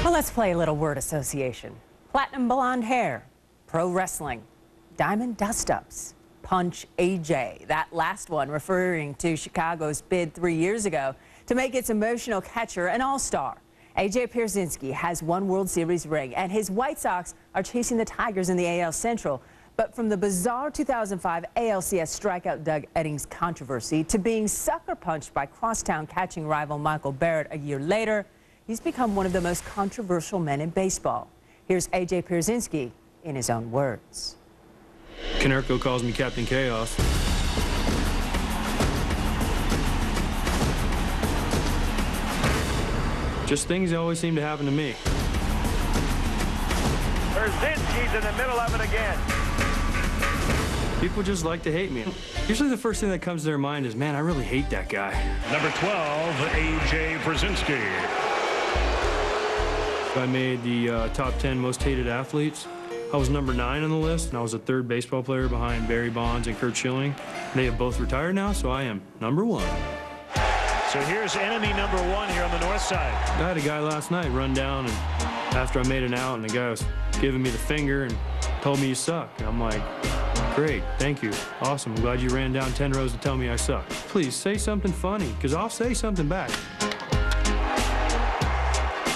Well, let's play a little word association. Platinum blonde hair, pro wrestling, diamond dust-ups, punch AJ. That last one referring to Chicago's bid 3 years ago to make its emotional catcher an all-star. AJ Pierzynski has one World Series ring, and his White Sox are chasing the Tigers in the AL Central. But from the bizarre 2005 ALCS strikeout Doug Eddings controversy to being sucker punched by crosstown catching rival Michael Barrett a year later, he's become one of the most controversial men in baseball. Here's AJ Pierzynski in his own words. Canerco calls me Captain Chaos. Just things that always seem to happen to me. Pierzynski's in the middle of it again. People just like to hate me. Usually the first thing that comes to their mind is, man, I really hate that guy. Number 12, AJ Pierzynski. I made the top 10 most hated athletes. I was number 9 on the list, and I was the third baseball player behind Barry Bonds and Curt Schilling. They have both retired now, so I am number 1. So here's enemy number 1 here on the north side. I had a guy last night run down, and after I made an out, and the guy was giving me the finger and told me you suck. And I'm like, great, thank you, awesome. I'm glad you ran down 10 rows to tell me I suck. Please say something funny, because I'll say something back.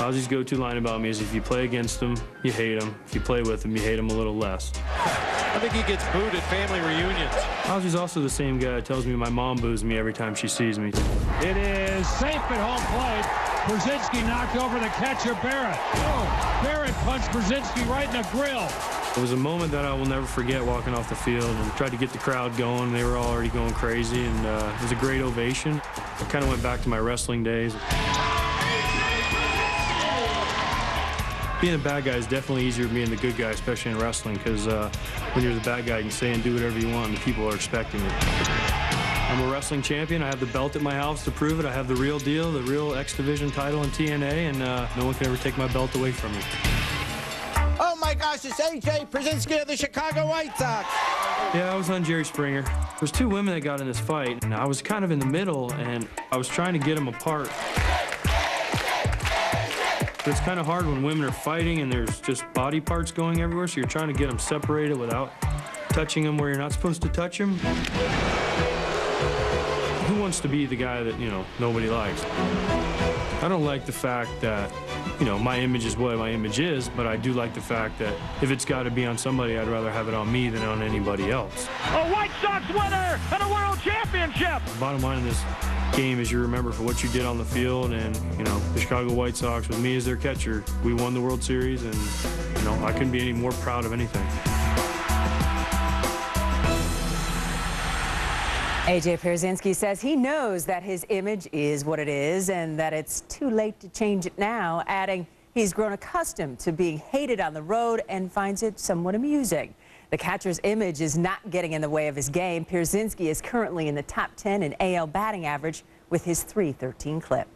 Ozzy's go-to line about me is if you play against him, you hate him. If you play with him, you hate him a little less. I think he gets booed at family reunions. Ozzy's also the same guy that tells me my mom boos me every time she sees me. It is safe at home plate. Pierzynski knocked over the catcher, Barrett. Oh, Barrett punched Pierzynski right in the grill. It was a moment that I will never forget, walking off the field and tried to get the crowd going. They were already going crazy, and it was a great ovation. I kind of went back to my wrestling days. Being a bad guy is definitely easier than being the good guy, especially in wrestling, because when you're the bad guy, you can say and do whatever you want, and the people are expecting it. I'm a wrestling champion. I have the belt at my house to prove it. I have the real deal, the real X Division title in TNA, and no one can ever take my belt away from me. Oh my gosh, it's AJ Pierzynski of the Chicago White Sox. Yeah, I was on Jerry Springer. There's 2 women that got in this fight, and I was kind of in the middle, and I was trying to get them apart. It's kind of hard when women are fighting and there's just body parts going everywhere, so you're trying to get them separated without touching them where you're not supposed to touch them. Who wants to be the guy that, nobody likes? I don't like the fact that, my image is what my image is, but I do like the fact that if it's got to be on somebody, I'd rather have it on me than on anybody else. A White Sox winner and a world championship. The bottom line in this game is you remember for what you did on the field, and the Chicago White Sox with me as their catcher, we won the World Series, and I couldn't be any more proud of anything. AJ Pierzynski says he knows that his image is what it is and that it's too late to change it now, adding he's grown accustomed to being hated on the road and finds it somewhat amusing. The catcher's image is not getting in the way of his game. Pierzynski is currently in the top 10 in AL batting average with his .313 clip.